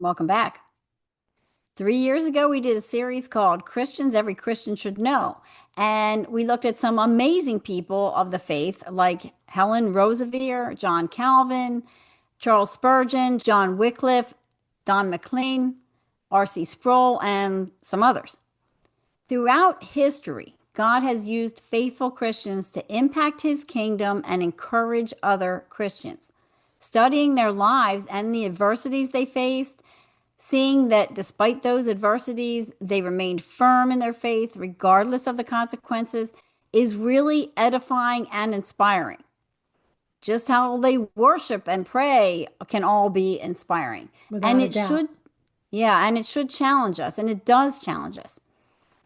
Welcome back. 3 years ago, we did a series called Christians Every Christian Should Know. And we looked at some amazing people of the faith like Helen Roseveare, John Calvin, Charles Spurgeon, John Wycliffe, Don McLean, R.C. Sproul, and some others. Throughout history, God has used faithful Christians to impact his kingdom and encourage other Christians. Studying their lives and the adversities they faced, seeing that despite those adversities, they remained firm in their faith regardless of the consequences, is really edifying and inspiring. Just how they worship and pray can all be inspiring. Without And a it doubt. should, yeah, and it should challenge us, and it does challenge us.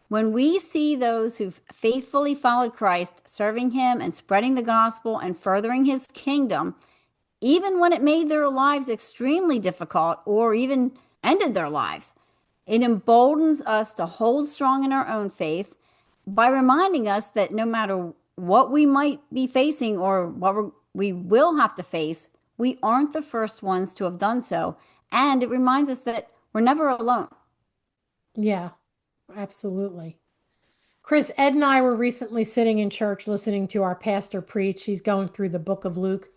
When we see those who've faithfully followed Christ, serving him and spreading the gospel and furthering his kingdom, even when it made their lives extremely difficult or even ended their lives, it emboldens us to hold strong in our own faith by reminding us that no matter what we might be facing or what we will have to face, we aren't the first ones to have done so. And it reminds us that we're never alone. Yeah, absolutely. Chris, Ed and I were recently sitting in church listening to our pastor preach. He's going through the book of Luke.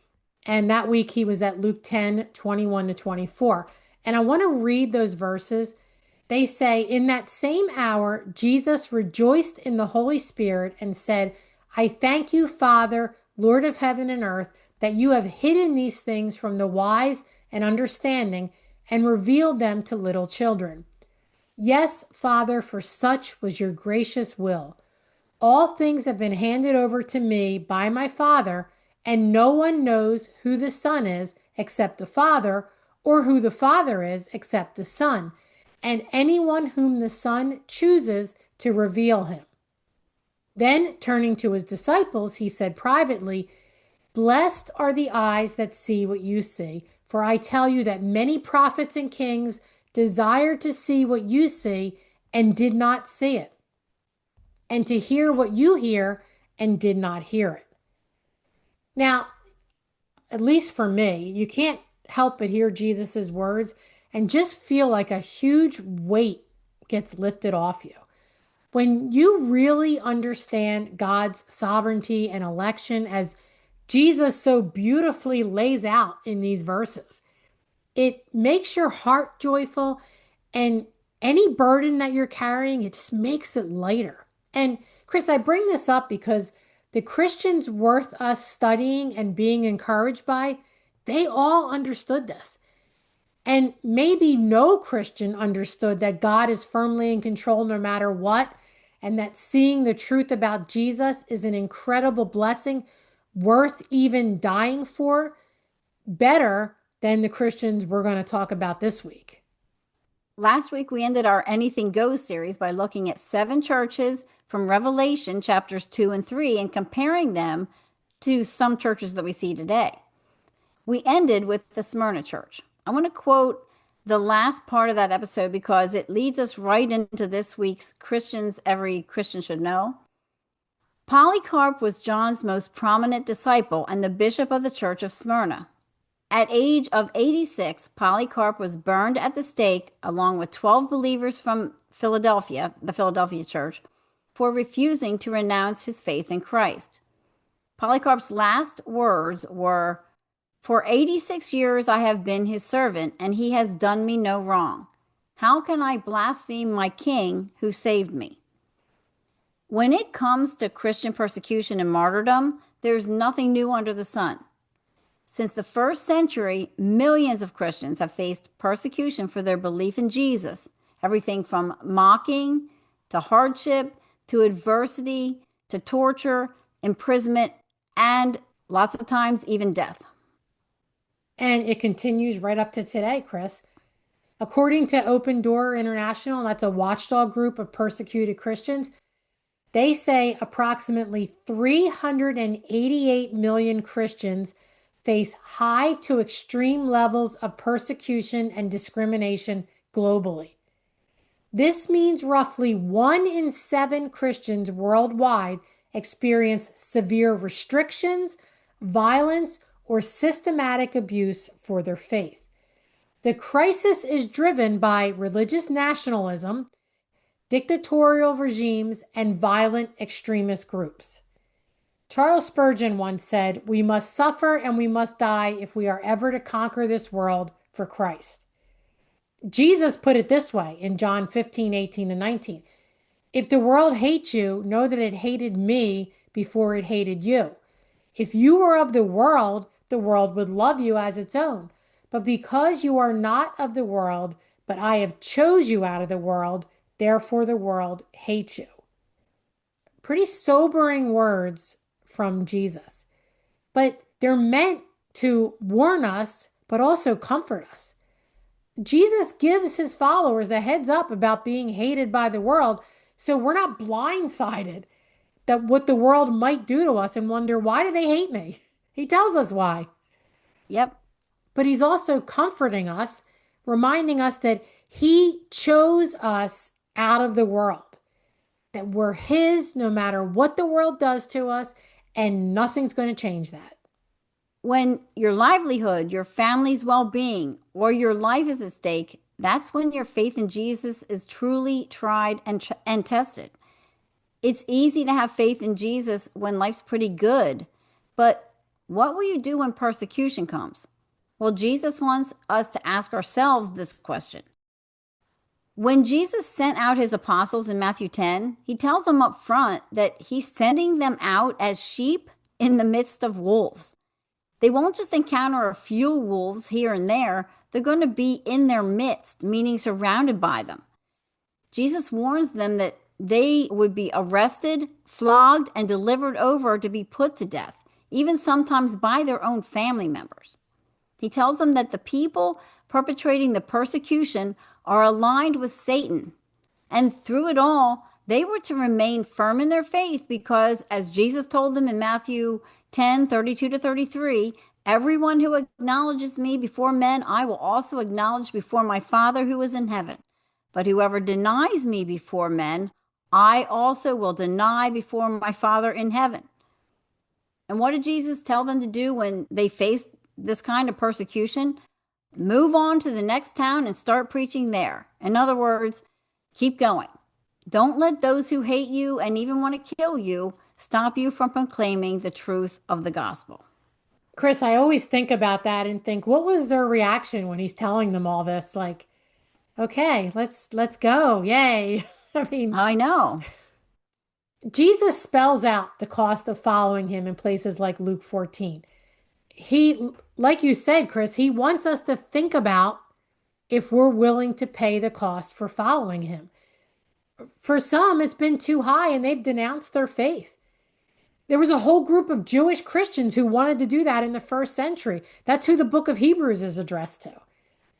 And that week he was at Luke 10:21 to 24. And I want to read those verses. They say, "In that same hour, Jesus rejoiced in the Holy Spirit and said, I thank you, Father, Lord of heaven and earth, that you have hidden these things from the wise and understanding and revealed them to little children. Yes, Father, for such was your gracious will. All things have been handed over to me by my Father, and no one knows who the Son is except the Father, or who the Father is except the Son, and anyone whom the Son chooses to reveal him." Then, turning to his disciples, he said privately, "Blessed are the eyes that see what you see, for I tell you that many prophets and kings desired to see what you see and did not see it, and to hear what you hear and did not hear it." Now, at least for me, you can't help but hear Jesus's words and just feel like a huge weight gets lifted off you. When you really understand God's sovereignty and election as Jesus so beautifully lays out in these verses, it makes your heart joyful, and any burden that you're carrying, it just makes it lighter. And Chris, I bring this up because the Christians worth us studying and being encouraged by, they all understood this. And maybe no Christian understood that God is firmly in control no matter what, and that seeing the truth about Jesus is an incredible blessing worth even dying for, better than the Christians we're going to talk about this week. Last week, we ended our Anything Goes series by looking at 7 churches from Revelation chapters 2 and 3 and comparing them to some churches that we see today. We ended with the Smyrna church. I want to quote the last part of that episode because it leads us right into this week's Christians Every Christian Should Know. Polycarp was John's most prominent disciple and the bishop of the church of Smyrna. At age of 86, Polycarp was burned at the stake along with 12 believers from Philadelphia, the Philadelphia church, for refusing to renounce his faith in Christ. Polycarp's last words were, "For 86 years I have been his servant, and he has done me no wrong. How can I blaspheme my king who saved me?" When it comes to Christian persecution and martyrdom, there's nothing new under the sun. Since the first century, millions of Christians have faced persecution for their belief in Jesus, everything from mocking to hardship to adversity to torture, imprisonment, and lots of times even death. And it continues right up to today, Chris. According to Open Door International, that's a watchdog group of persecuted Christians, they say approximately 388 million Christians face high to extreme levels of persecution and discrimination globally. This means roughly 1 in 7 Christians worldwide experience severe restrictions, violence, or systematic abuse for their faith. The crisis is driven by religious nationalism, dictatorial regimes, and violent extremist groups. Charles Spurgeon once said, "We must suffer and we must die if we are ever to conquer this world for Christ." Jesus put it this way in John 15:18 and 19. If the world hates you, know that it hated me before it hated you. If you were of the world would love you as its own. But because you are not of the world, but I have chose you out of the world, therefore the world hates you. Pretty sobering words from Jesus. But they're meant to warn us, but also comfort us. Jesus gives his followers the heads up about being hated by the world, so we're not blindsided that what the world might do to us and wonder, why do they hate me? He tells us why. Yep. But he's also comforting us, reminding us that he chose us out of the world, that we're his no matter what the world does to us, and nothing's going to change that. When your livelihood, your family's well being, or your life is at stake, that's when your faith in Jesus is truly tried and tested. It's easy to have faith in Jesus when life's pretty good, but what will you do when persecution comes? Well, Jesus wants us to ask ourselves this question. When Jesus sent out his apostles in Matthew 10, he tells them up front that he's sending them out as sheep in the midst of wolves. They won't just encounter a few wolves here and there, they're going to be in their midst, meaning surrounded by them. Jesus warns them that they would be arrested, flogged, and delivered over to be put to death, even sometimes by their own family members. He tells them that the people perpetrating the persecution are aligned with Satan, and through it all, they were to remain firm in their faith because, as Jesus told them in Matthew 10:32 to 33, everyone who acknowledges me before men, I will also acknowledge before my Father who is in heaven. But whoever denies me before men, I also will deny before my Father in heaven. And what did Jesus tell them to do when they faced this kind of persecution? Move on to the next town and start preaching there. In other words, keep going. Don't let those who hate you and even want to kill you stop you from proclaiming the truth of the gospel. Chris, I always think about that and think, what was their reaction when he's telling them all this? Like, okay, let's go. Yay. I mean, I know. Jesus spells out the cost of following him in places like Luke 14. He, like you said, Chris, he wants us to think about if we're willing to pay the cost for following him. For some, it's been too high and they've denounced their faith. There was a whole group of Jewish Christians who wanted to do that in the first century. That's who the book of Hebrews is addressed to.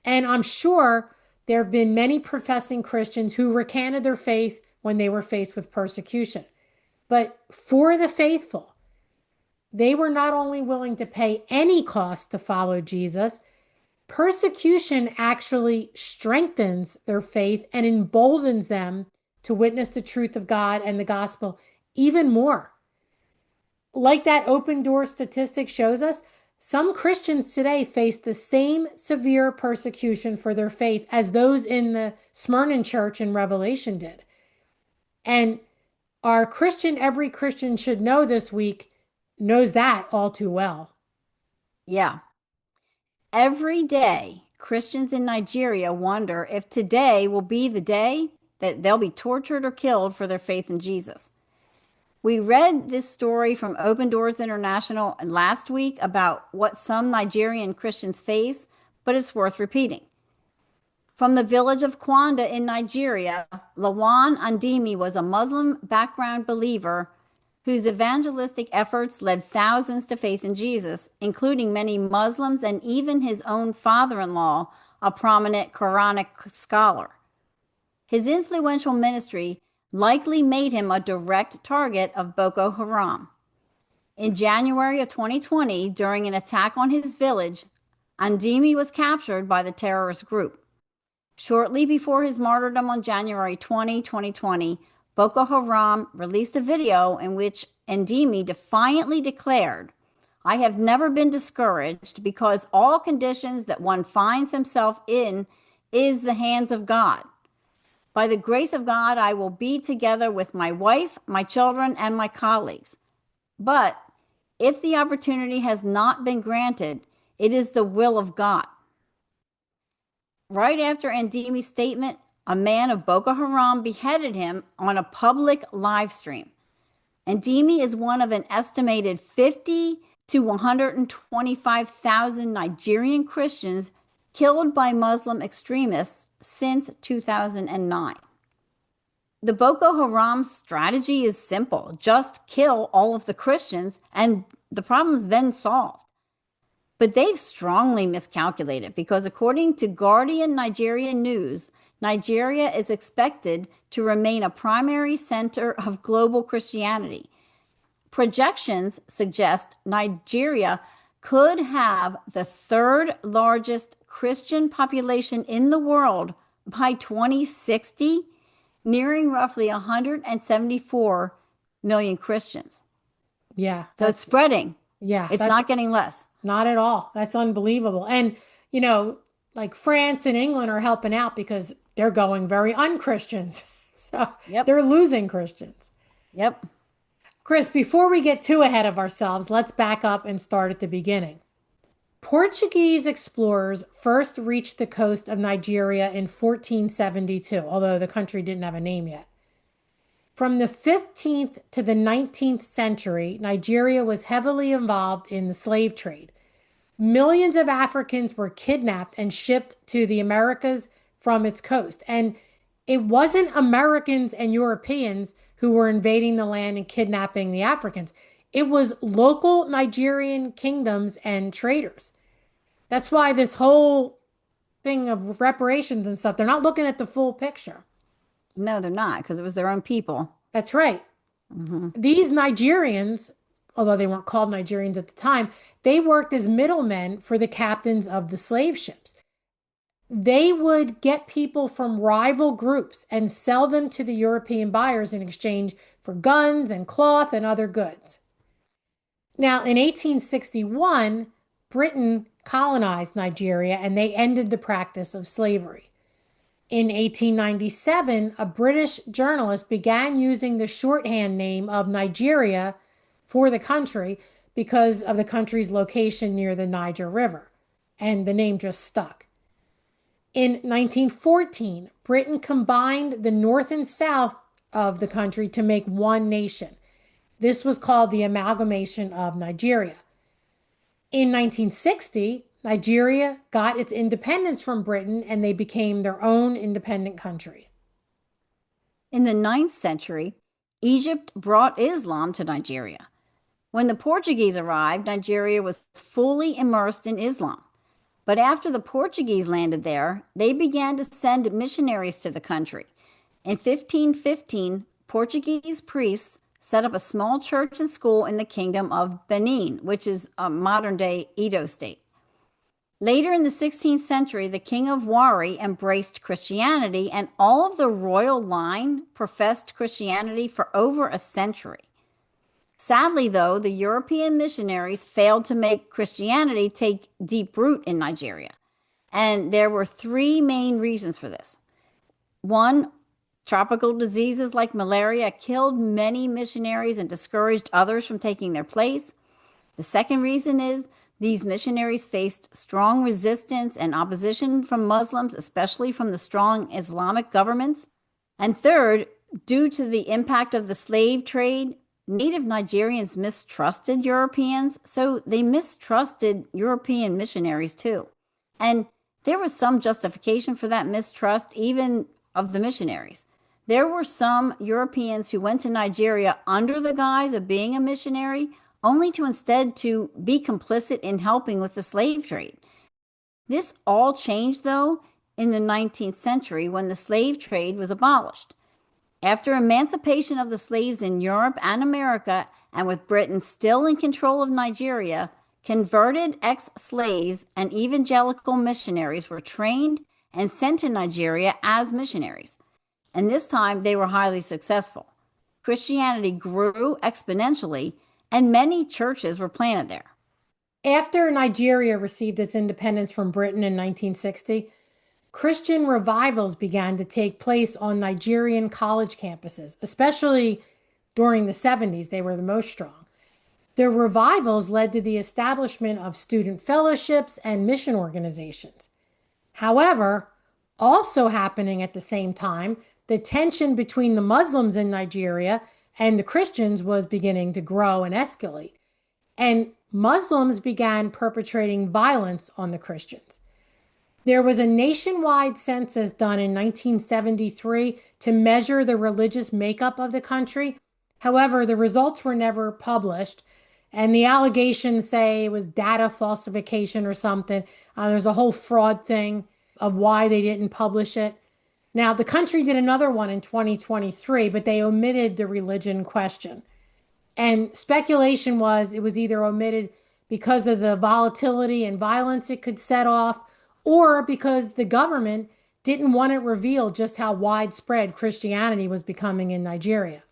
And I'm sure there have been many professing Christians who recanted their faith when they were faced with persecution. But for the faithful, they were not only willing to pay any cost to follow Jesus, persecution actually strengthens their faith and emboldens them to witness the truth of God and the gospel even more. Like that open door statistic shows us, some Christians today face the same severe persecution for their faith as those in the Smyrna church in Revelation did. And our Christian, every Christian should know this week, knows that all too well. Yeah. Every day, Christians in Nigeria wonder if today will be the day that they'll be tortured or killed for their faith in Jesus. We read this story from Open Doors International last week about what some Nigerian Christians face, but it's worth repeating. From the village of Kwanda in Nigeria, Lawan Andimi was a Muslim background believer whose evangelistic efforts led thousands to faith in Jesus, including many Muslims and even his own father-in-law, a prominent Quranic scholar. His influential ministry likely made him a direct target of Boko Haram. In January of 2020, during an attack on his village, Andimi was captured by the terrorist group. Shortly before his martyrdom on January 20, 2020, Boko Haram released a video in which Andimi defiantly declared, I have never been discouraged because all conditions that one finds himself in is the hands of God. By the grace of God, I will be together with my wife, my children, and my colleagues. But if the opportunity has not been granted, it is the will of God. Right after Andimi's statement, a man of Boko Haram beheaded him on a public live stream. Andimi is one of an estimated 50 to 125,000 Nigerian Christians killed by Muslim extremists since 2009. The Boko Haram strategy is simple. Just kill all of the Christians and the problem's then solved. But they've strongly miscalculated because according to Guardian Nigerian News, Nigeria is expected to remain a primary center of global Christianity. Projections suggest Nigeria could have the third largest Christian population in the world by 2060, nearing roughly 174 million Christians. Yeah, So it's spreading. yeah, It's that's not getting less. not at all. That's unbelievable. And, like France and England are helping out because they're going very un-Christians. So Yep. they're losing Christians. Yep. Chris, before we get too ahead of ourselves, let's back up and start at the beginning. Portuguese explorers first reached the coast of Nigeria in 1472, although the country didn't have a name yet. From the 15th to the 19th century, Nigeria was heavily involved in the slave trade. Millions of Africans were kidnapped and shipped to the Americas from its coast. And it wasn't Americans and Europeans who were invading the land and kidnapping the Africans. It was local Nigerian kingdoms and traders. That's why this whole thing of reparations and stuff, they're not looking at the full picture. No, they're not because it was their own people. That's right. These Nigerians, although they weren't called Nigerians at the time, they worked as middlemen for the captains of the slave ships. They would get people from rival groups and sell them to the European buyers in exchange for guns and cloth and other goods. Now, in 1861, Britain colonized Nigeria and they ended the practice of slavery. In 1897, a British journalist began using the shorthand name of Nigeria for the country because of the country's location near the Niger River, and the name just stuck. In 1914, Britain combined the north and south of the country to make one nation. This was called the Amalgamation of Nigeria. In 1960, Nigeria got its independence from Britain and they became their own independent country. In the 9th century, Egypt brought Islam to Nigeria. When the Portuguese arrived, Nigeria was fully immersed in Islam. But after the Portuguese landed there, they began to send missionaries to the country. In 1515, Portuguese priests set up a small church and school in the kingdom of Benin, which is a modern-day Edo state. Later in the 16th century, the king of Wari embraced Christianity, and all of the royal line professed Christianity for over a century. Sadly, though, the European missionaries failed to make Christianity take deep root in Nigeria. And there were three main reasons for this. One, tropical diseases like malaria killed many missionaries and discouraged others from taking their place. The second reason is these missionaries faced strong resistance and opposition from Muslims, especially from the strong Islamic governments. And third, due to the impact of the slave trade, native Nigerians mistrusted Europeans, so they mistrusted European missionaries too. And there was some justification for that mistrust, even of the missionaries. There were some Europeans who went to Nigeria under the guise of being a missionary, only to instead to be complicit in helping with the slave trade. This all changed, though, in the 19th century when the slave trade was abolished. After emancipation of the slaves in Europe and America, and with Britain still in control of Nigeria, converted ex-slaves and evangelical missionaries were trained and sent to Nigeria as missionaries. And this time they were highly successful. Christianity grew exponentially, and many churches were planted there. After Nigeria received its independence from Britain in 1960, Christian revivals began to take place on Nigerian college campuses, especially during the 70s. They were the most strong. The revivals led to the establishment of student fellowships and mission organizations. However, also happening at the same time, the tension between the Muslims in Nigeria and the Christians was beginning to grow and escalate. And Muslims began perpetrating violence on the Christians. There was a nationwide census done in 1973 to measure the religious makeup of the country. However, the results were never published, and the allegations say it was data falsification or something. There's a whole fraud thing of why they didn't publish it. Now, the country did another one in 2023, but they omitted the religion question. And speculation was it was either omitted because of the volatility and violence it could set off, or because the government didn't want to reveal just how widespread Christianity was becoming in Nigeria.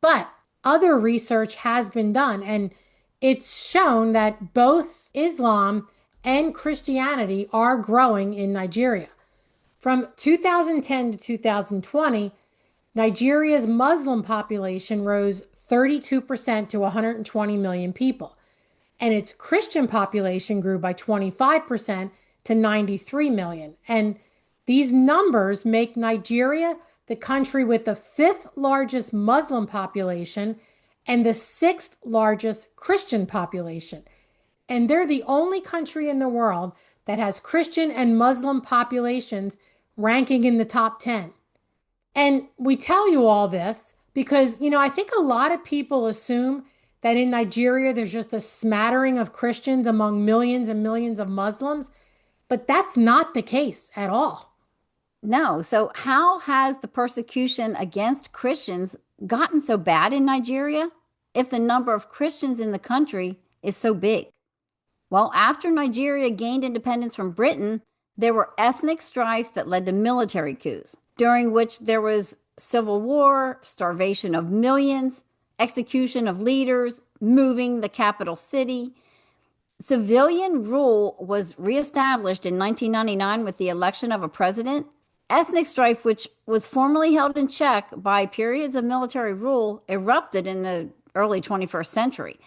But other research has been done, and it's shown that both Islam and Christianity are growing in Nigeria. From 2010 to 2020, Nigeria's Muslim population rose 32% to 120 million people, and its Christian population grew by 25% to 93 million. And these numbers make Nigeria the country with the fifth largest Muslim population and the sixth largest Christian population. And they're the only country in the world that has Christian and Muslim populations ranking in the top 10. And we tell you all this because, I think a lot of people assume that in Nigeria there's just a smattering of Christians among millions and millions of Muslims, but that's not the case at all. No. So, how has the persecution against Christians gotten so bad in Nigeria if the number of Christians in the country is so big? Well, after Nigeria gained independence from Britain, there were ethnic strifes that led to military coups, during which there was civil war, starvation of millions, execution of leaders, moving the capital city. Civilian rule was reestablished in 1999 with the election of a president. Ethnic strife, which was formerly held in check by periods of military rule, erupted in the early 21st century.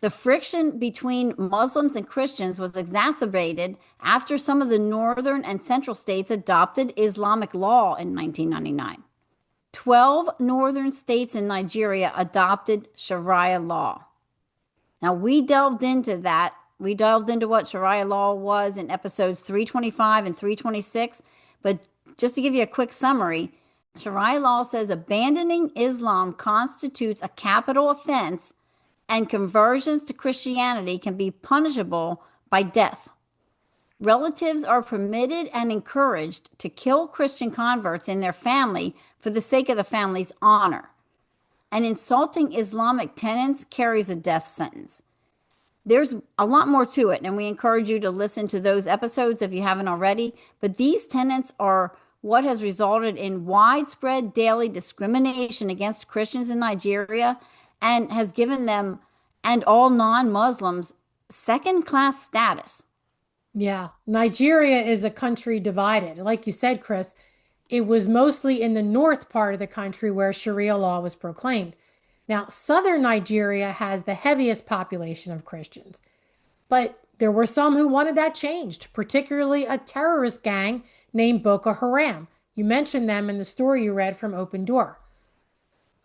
The friction between Muslims and Christians was exacerbated after some of the northern and central states adopted Islamic law in 1999. 12 northern states in Nigeria adopted Sharia law. Now, we delved into that. We delved into what Sharia law was in episodes 325 and 326. But just to give you a quick summary, Sharia law says abandoning Islam constitutes a capital offense, and conversions to Christianity can be punishable by death. Relatives are permitted and encouraged to kill Christian converts in their family for the sake of the family's honor. And insulting Islamic tenets carries a death sentence. There's a lot more to it, and we encourage you to listen to those episodes if you haven't already. But these tenets are what has resulted in widespread daily discrimination against Christians in Nigeria and has given them and all non-Muslims second-class status. Yeah, Nigeria is a country divided. Like you said, Chris, it was mostly in the north part of the country where Sharia law was proclaimed. Now, southern Nigeria has the heaviest population of Christians, but there were some who wanted that changed, particularly a terrorist gang named Boko Haram. You mentioned them in the story you read from Open Door.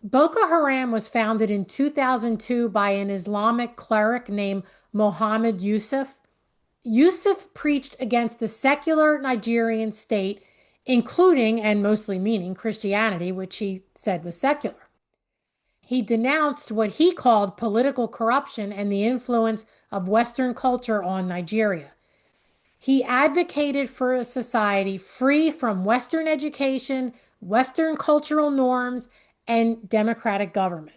Boko Haram was founded in 2002 by an Islamic cleric named Mohammed Yusuf. Yusuf preached against the secular Nigerian state, including and mostly meaning Christianity, which he said was secular. He denounced what he called political corruption and the influence of Western culture on Nigeria. He advocated for a society free from Western education, Western cultural norms, and democratic government.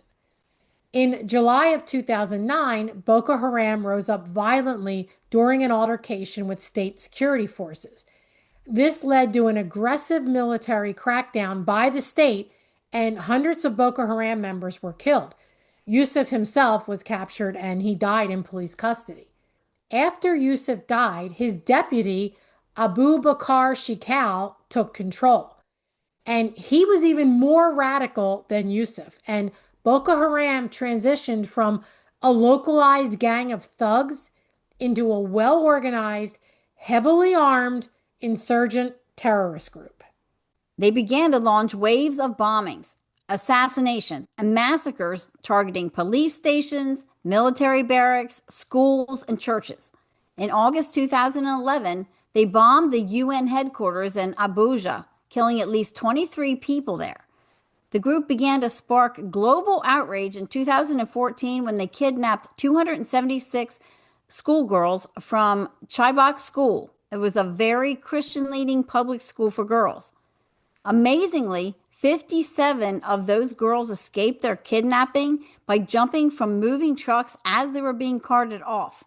In July of 2009, Boko Haram rose up violently during an altercation with state security forces. This led to an aggressive military crackdown by the state, and hundreds of Boko Haram members were killed. Yusuf himself was captured and he died in police custody. After Yusuf died, his deputy, Abu Bakr Shikal, took control. And he was even more radical than Yusuf. And Boko Haram transitioned from a localized gang of thugs into a well organized, heavily armed insurgent terrorist group. They began to launch waves of bombings, assassinations, and massacres targeting police stations, military barracks, schools, and churches. In August 2011, they bombed the UN headquarters in Abuja, killing at least 23 people there. The group began to spark global outrage in 2014 when they kidnapped 276 schoolgirls from Chibok School. It was a very Christian leaning public school for girls. Amazingly, 57 of those girls escaped their kidnapping by jumping from moving trucks as they were being carted off.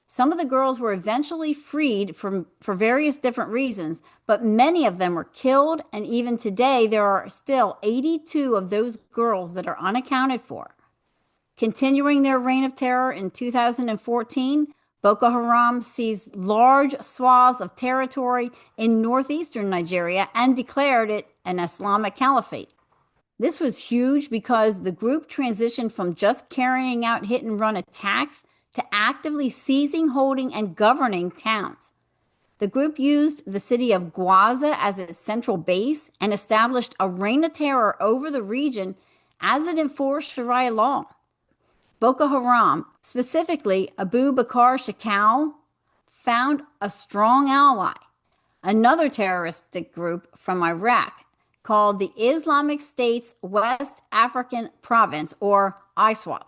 Some of the girls were eventually freed for various different reasons, but many of them were killed, and even today there are still 82 of those girls that are unaccounted for. Continuing their reign of terror in 2014, Boko Haram seized large swaths of territory in northeastern Nigeria and declared it an Islamic caliphate. This was huge because the group transitioned from just carrying out hit and run attacks to actively seizing, holding, and governing towns. The group used the city of Gwaza as its central base and established a reign of terror over the region as it enforced Sharia law. Boko Haram, specifically Abu Bakr Shekau, found a strong ally, another terroristic group from Iraq called the Islamic State's West African Province, or ISWAP.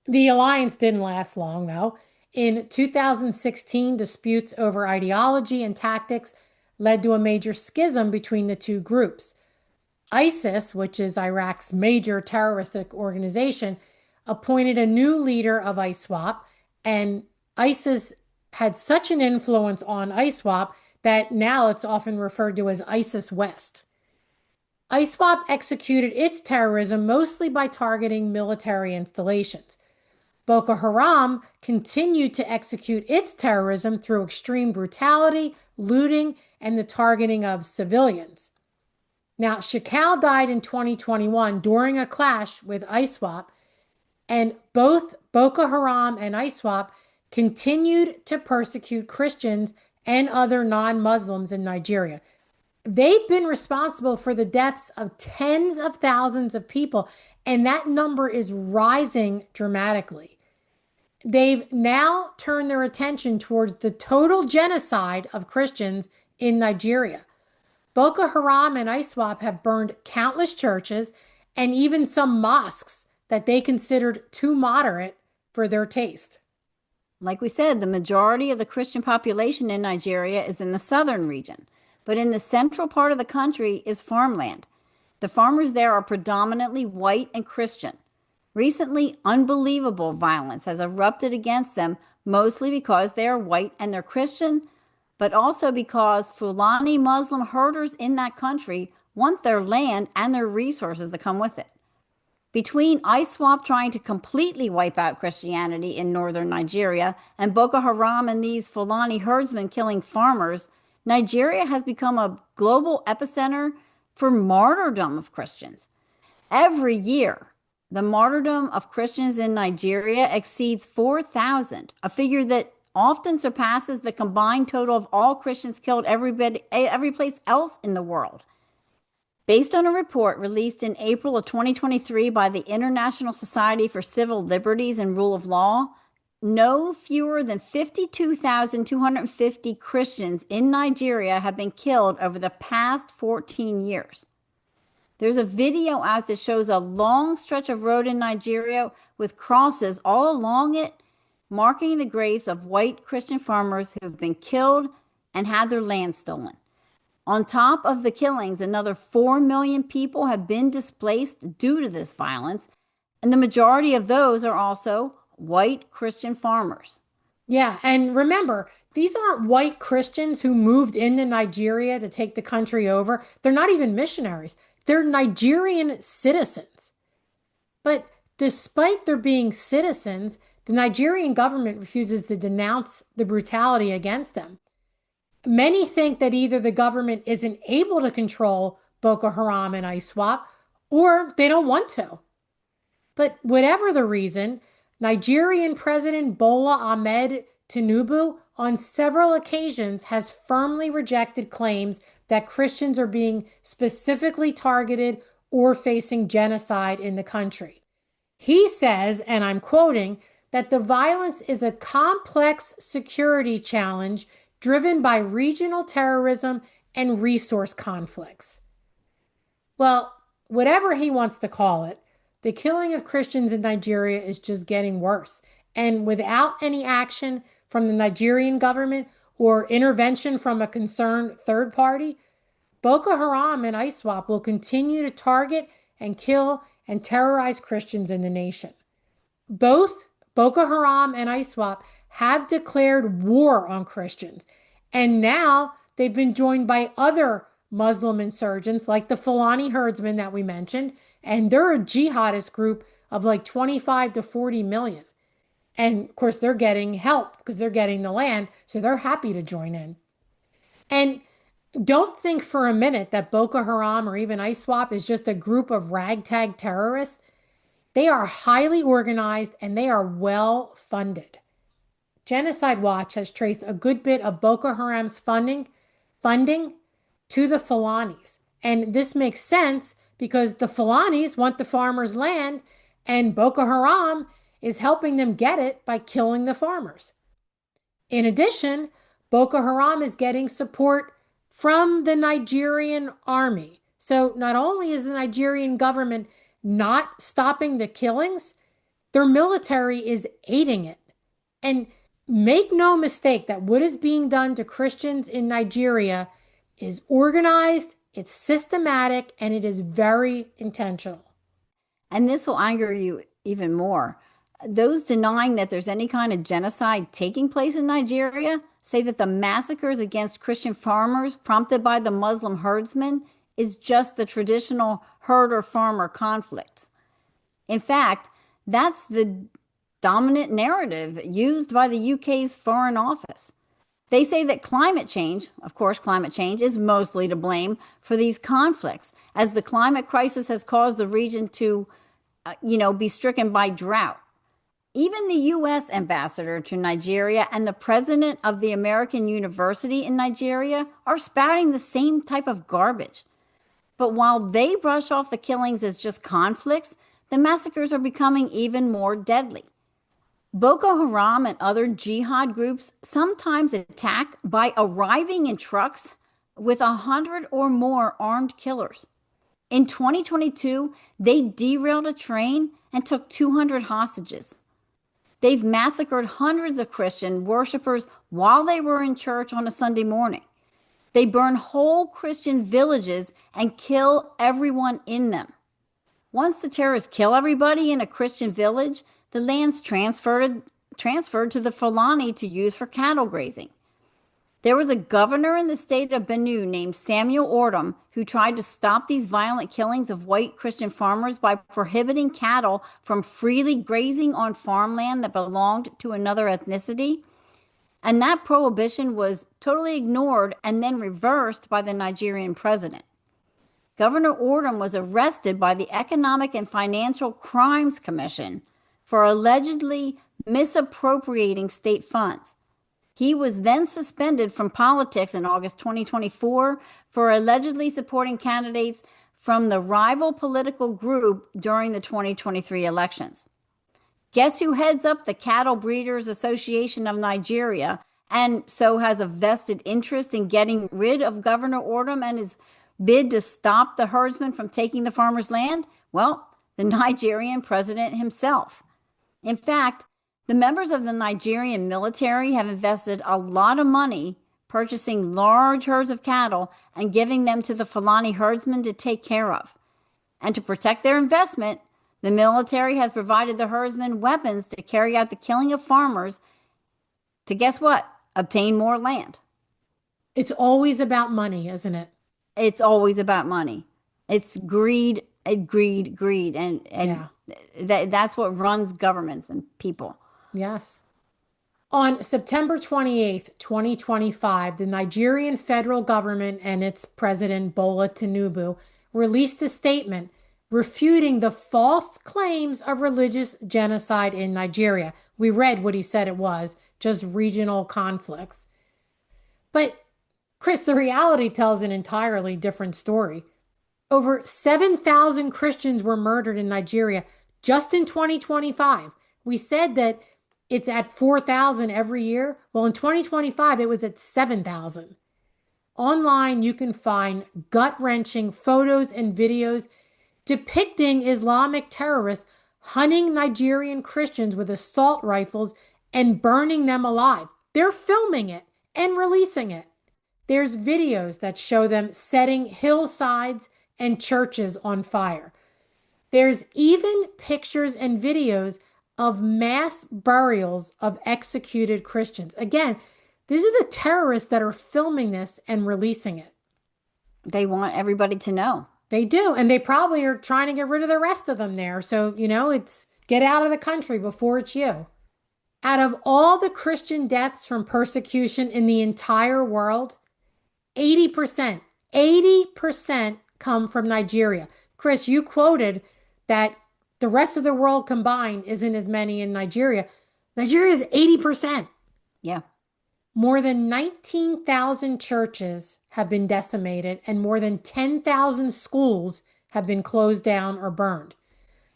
The alliance didn't last long, though. In 2016, disputes over ideology and tactics led to a major schism between the two groups. ISIS, which is Iraq's major terroristic organization, appointed a new leader of ISWAP, and ISIS had such an influence on ISWAP that now it's often referred to as ISIS West. ISWAP executed its terrorism mostly by targeting military installations. Boko Haram continued to execute its terrorism through extreme brutality, looting, and the targeting of civilians. Now, Shekau died in 2021 during a clash with ISWAP, and both Boko Haram and ISWAP continued to persecute Christians and other non-Muslims in Nigeria. They've been responsible for the deaths of tens of thousands of people, and that number is rising dramatically. They've now turned their attention towards the total genocide of Christians in Nigeria. Boko Haram and ISWAP have burned countless churches and even some mosques that they considered too moderate for their taste. Like we said, the majority of the Christian population in Nigeria is in the southern region, but in the central part of the country is farmland. The farmers there are predominantly white and Christian. Recently, unbelievable violence has erupted against them, mostly because they are white and they're Christian, but also because Fulani Muslim herders in that country want their land and their resources that come with it. Between ISWAP trying to completely wipe out Christianity in northern Nigeria and Boko Haram and these Fulani herdsmen killing farmers, Nigeria has become a global epicenter for martyrdom of Christians. Every year, the martyrdom of Christians in Nigeria exceeds 4,000, a figure that often surpasses the combined total of all Christians killed every place else in the world. Based on a report released in April of 2023 by the International Society for Civil Liberties and Rule of Law, no fewer than 52,250 Christians in Nigeria have been killed over the past 14 years. There's a video out that shows a long stretch of road in Nigeria with crosses all along it, marking the graves of white Christian farmers who have been killed and had their land stolen. On top of the killings, another 4 million people have been displaced due to this violence, and the majority of those are also white Christian farmers. Yeah, and remember, these aren't white Christians who moved into Nigeria to take the country over. They're not even missionaries. They're Nigerian citizens. But despite their being citizens, the the Nigerian government refuses to denounce the brutality against them. Many think that either the government isn't able to control Boko Haram and ISWAP or they don't want to. But whatever the reason, Nigerian President Bola Ahmed Tinubu on several occasions has firmly rejected claims that Christians are being specifically targeted or facing genocide in the country. He says, and I'm quoting, that the violence is a complex security challenge driven by regional terrorism and resource conflicts. Well, whatever he wants to call it, the killing of Christians in Nigeria is just getting worse. And without any action from the Nigerian government or intervention from a concerned third party, Boko Haram and ISWAP will continue to target and kill and terrorize Christians in the nation. Both Boko Haram and ISWAP have declared war on Christians, and now they've been joined by other Muslim insurgents like the Fulani herdsmen that we mentioned, and they're a jihadist group of like 25 to 40 million. And of course, they're getting help because they're getting the land, so they're happy to join in. And don't think for a minute that Boko Haram or even ISWAP is just a group of ragtag terrorists. They are highly organized and they are well funded. Genocide Watch has traced a good bit of Boko Haram's funding to the Fulanis. And this makes sense because the Fulanis want the farmers' land and Boko Haram is helping them get it by killing the farmers. In addition, Boko Haram is getting support from the Nigerian army. So not only is the Nigerian government not stopping the killings, their military is aiding it. And make no mistake that what is being done to Christians in Nigeria is organized, it's systematic, and it is very intentional. And this will anger you even more. Those denying that there's any kind of genocide taking place in Nigeria say that the massacres against Christian farmers prompted by the Muslim herdsmen is just the traditional herder-farmer conflict. In fact, that's the dominant narrative used by the UK's Foreign Office. They say that climate change, of course, climate change is mostly to blame for these conflicts, as the climate crisis has caused the region to, be stricken by drought. Even the U.S. ambassador to Nigeria and the president of the American University in Nigeria are spouting the same type of garbage. But while they brush off the killings as just conflicts, the massacres are becoming even more deadly. Boko Haram and other jihad groups sometimes attack by arriving in trucks with 100 or more armed killers. In 2022, they derailed a train and took 200 hostages. They've massacred hundreds of Christian worshipers while they were in church on a Sunday morning. They burn whole Christian villages and kill everyone in them. Once the terrorists kill everybody in a Christian village, the land's transferred to the Fulani to use for cattle grazing. There was a governor in the state of Benue named Samuel Ortom who tried to stop these violent killings of white Christian farmers by prohibiting cattle from freely grazing on farmland that belonged to another ethnicity. And that prohibition was totally ignored and then reversed by the Nigerian president. Governor Ortom was arrested by the Economic and Financial Crimes Commission for allegedly misappropriating state funds. He was then suspended from politics in August 2024 for allegedly supporting candidates from the rival political group during the 2023 elections. Guess who heads up the Cattle Breeders Association of Nigeria and so has a vested interest in getting rid of Governor Ortom and his bid to stop the herdsmen from taking the farmers' land? Well, the Nigerian president himself. In fact, the members of the Nigerian military have invested a lot of money purchasing large herds of cattle and giving them to the Fulani herdsmen to take care of. And to protect their investment, the military has provided the herdsmen weapons to carry out the killing of farmers to, guess what? Obtain more land. It's always about money, isn't it? It's always about money. It's greed, greed, greed. And Yeah. that's what runs governments and people. Yes. On September 28th, 2025, the Nigerian federal government and its president, Bola Tinubu, released a statement refuting the false claims of religious genocide in Nigeria. We read what he said it was, just regional conflicts. But Chris, the reality tells an entirely different story. Over 7,000 Christians were murdered in Nigeria just in 2025. We said that it's at 4,000 every year. Well, in 2025, it was at 7,000. Online, you can find gut wrenching photos and videos depicting Islamic terrorists hunting Nigerian Christians with assault rifles and burning them alive. They're filming it and releasing it. There's videos that show them setting hillsides and churches on fire. There's even pictures and videos of mass burials of executed Christians. Again, these are the terrorists that are filming this and releasing it. They want everybody to know. They do. And they probably are trying to get rid of the rest of them there. So, it's get out of the country before it's you. Out of all the Christian deaths from persecution in the entire world, 80% come from Nigeria. Chris, you quoted that the rest of the world combined isn't as many in Nigeria. Nigeria is 80%. Yeah. More than 19,000 churches have been decimated and more than 10,000 schools have been closed down or burned.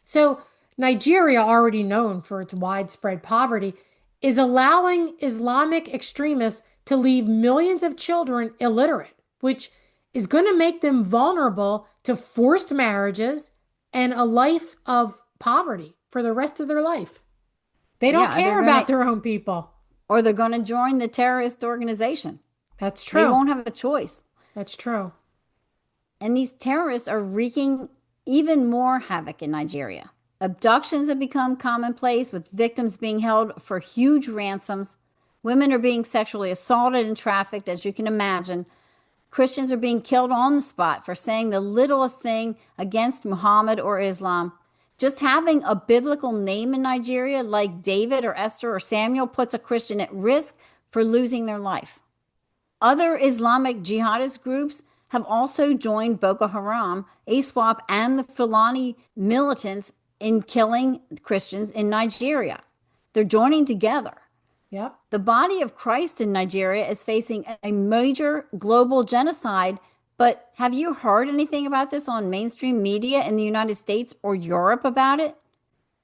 So Nigeria, already known for its widespread poverty, is allowing Islamic extremists to leave millions of children illiterate, which is going to make them vulnerable to forced marriages and a life of poverty for the rest of their life. They don't Yeah, care about their own people. Or they're going to join the terrorist organization. That's true. They won't have a choice. That's true. And these terrorists are wreaking even more havoc in Nigeria. Abductions have become commonplace, with victims being held for huge ransoms. Women are being sexually assaulted and trafficked, as you can imagine. Christians are being killed on the spot for saying the littlest thing against Muhammad or Islam. Just having a biblical name in Nigeria, like David or Esther or Samuel, puts a Christian at risk for losing their life. Other Islamic jihadist groups have also joined Boko Haram, ISWAP, and the Fulani militants in killing Christians in Nigeria. They're joining together. Yep. The body of Christ in Nigeria is facing a major global genocide. But have you heard anything about this on mainstream media in the United States or Europe about it?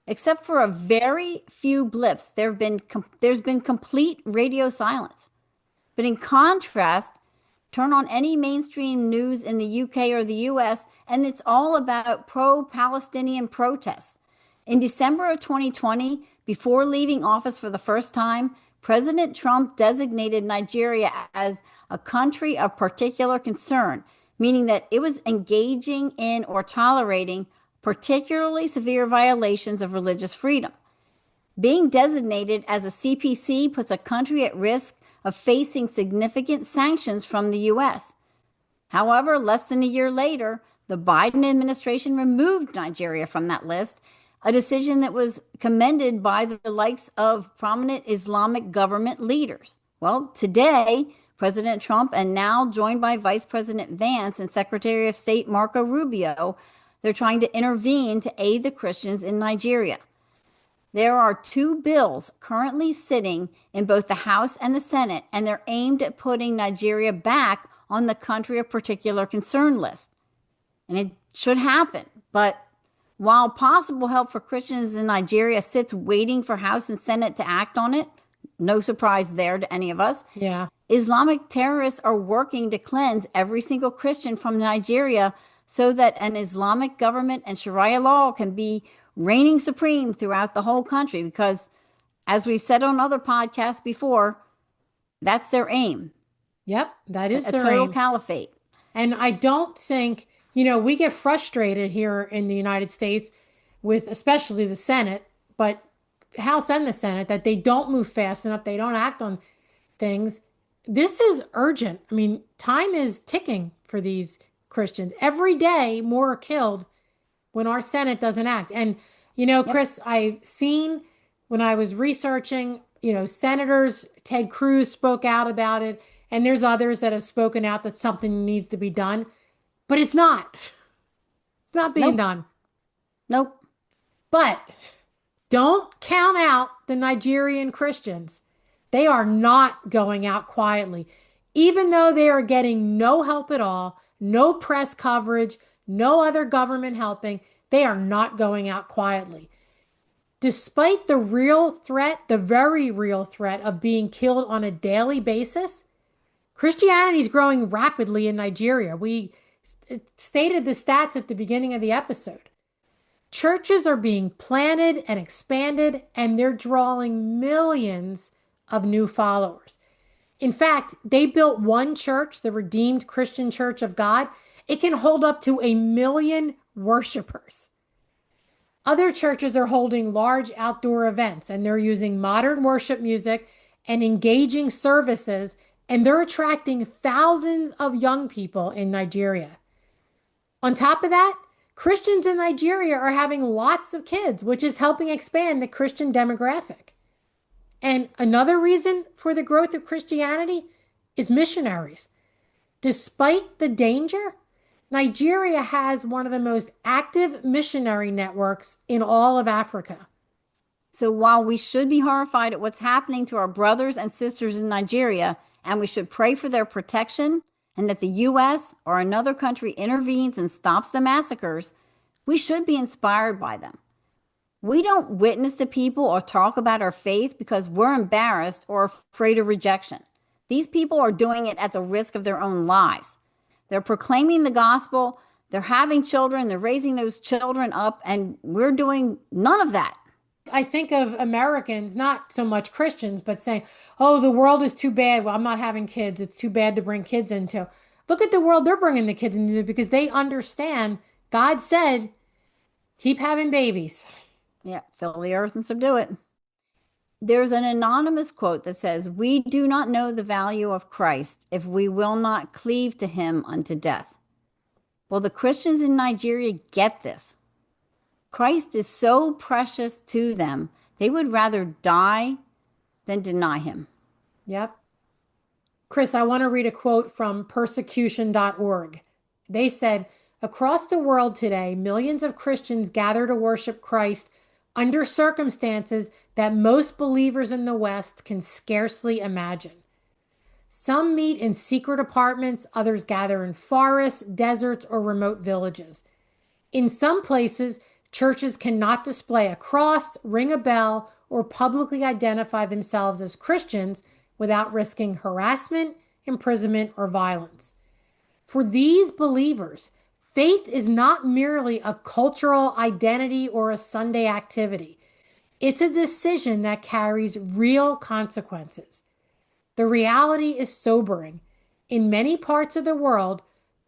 Except for a very few blips, there's been complete radio silence. But in contrast, turn on any mainstream news in the UK or the US, and it's all about pro-Palestinian protests. In December of 2020, before leaving office for the first time, President Trump designated Nigeria as a country of particular concern, meaning that it was engaging in or tolerating particularly severe violations of religious freedom. Being designated as a CPC puts a country at risk of facing significant sanctions from the U.S. However, less than a year later, the Biden administration removed Nigeria from that list, a decision that was commended by the likes of prominent Islamic government leaders. Well, today, President Trump, and now joined by Vice President Vance and Secretary of State Marco Rubio, they're trying to intervene to aid the Christians in Nigeria. There are two bills currently sitting in both the House and the Senate, and they're aimed at putting Nigeria back on the country of particular concern list. And it should happen. But while possible help for Christians in Nigeria sits waiting for House and Senate to act on it, no surprise there to any of us. Yeah. Islamic terrorists are working to cleanse every single Christian from Nigeria so that an Islamic government and Sharia law can be reigning supreme throughout the whole country. Because, as we've said on other podcasts before, that's their aim. Yep, that is a their total aim. caliphate. And I don't think, we get frustrated here in the United States with especially the Senate, but House and the Senate, that they don't move fast enough. They don't act on things. This is urgent. I mean, time is ticking for these Christians. Every day, more are killed when our Senate doesn't act. And, Chris, I've seen when I was researching, senators, Ted Cruz spoke out about it, and there's others that have spoken out that something needs to be done, but it's not being Nope. done. Nope. But don't count out the Nigerian Christians. They are not going out quietly. Even though they are getting no help at all, no press coverage, no other government helping, they are not going out quietly. Despite the real threat, the very real threat of being killed on a daily basis, Christianity is growing rapidly in Nigeria. We stated the stats at the beginning of the episode. Churches are being planted and expanded, and they're drawing millions of new followers. In fact, they built one church, the Redeemed Christian Church of God. It can hold up to 1 million worshipers. Other churches are holding large outdoor events, and they're using modern worship music and engaging services, and they're attracting thousands of young people in Nigeria. On top of that, Christians in Nigeria are having lots of kids, which is helping expand the Christian demographic. And another reason for the growth of Christianity is missionaries. Despite the danger, Nigeria has one of the most active missionary networks in all of Africa. So while we should be horrified at what's happening to our brothers and sisters in Nigeria, and we should pray for their protection and that the U.S. or another country intervenes and stops the massacres, we should be inspired by them. We don't witness to people or talk about our faith because we're embarrassed or afraid of rejection. These people are doing it at the risk of their own lives. They're proclaiming the gospel, they're having children, they're raising those children up, and we're doing none of that. I think of Americans, not so much Christians, but saying, oh, the world is too bad. Well, I'm not having kids. It's too bad to bring kids into. Look at the world they're bringing the kids into because they understand God said, keep having babies. Yeah, fill the earth and subdue it. There's an anonymous quote that says, "We do not know the value of Christ if we will not cleave to him unto death." Well, the Christians in Nigeria get this. Christ is so precious to them, they would rather die than deny him. Yep. Chris, I want to read a quote from persecution.org. They said, across the world today, millions of Christians gather to worship Christ under circumstances that most believers in the West can scarcely imagine. Some meet in secret apartments, others gather in forests, deserts, or remote villages. In some places, churches cannot display a cross, ring a bell, or publicly identify themselves as Christians without risking harassment, imprisonment, or violence. For these believers, faith is not merely a cultural identity or a Sunday activity. It's a decision that carries real consequences. The reality is sobering. In many parts of the world,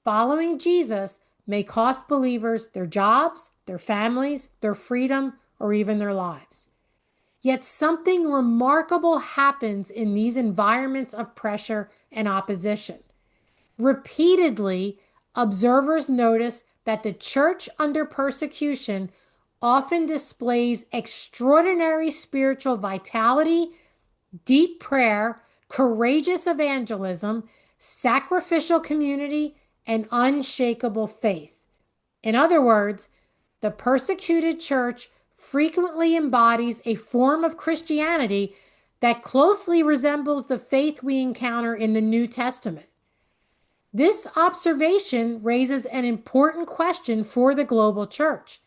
following Jesus may cost believers their jobs, their families, their freedom, or even their lives. Yet something remarkable happens in these environments of pressure and opposition. Repeatedly, observers notice that the church under persecution often displays extraordinary spiritual vitality, deep prayer, courageous evangelism, sacrificial community, and unshakable faith. In other words, the persecuted church frequently embodies a form of Christianity that closely resembles the faith we encounter in the New Testament. This observation raises an important question for the global church.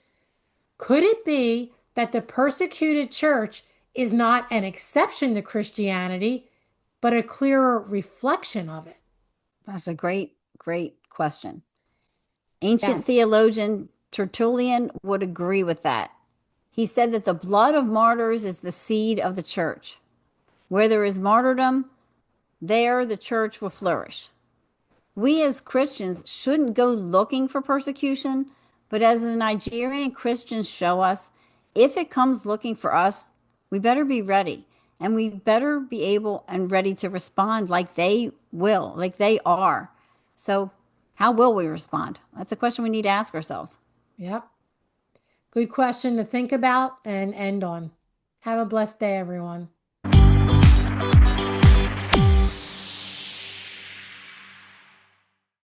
Could it be that the persecuted church is not an exception to Christianity, but a clearer reflection of it? That's a great, great question. Ancient Yes. theologian Tertullian would agree with that. He said that the blood of martyrs is the seed of the church. Where there is martyrdom, there the church will flourish. We as Christians shouldn't go looking for persecution, but as the Nigerian Christians show us, if it comes looking for us, we better be ready, and we better be able and ready to respond like they will, like they are. So, how will we respond? That's a question we need to ask ourselves. Yep. Good question to think about and end on. Have a blessed day, everyone.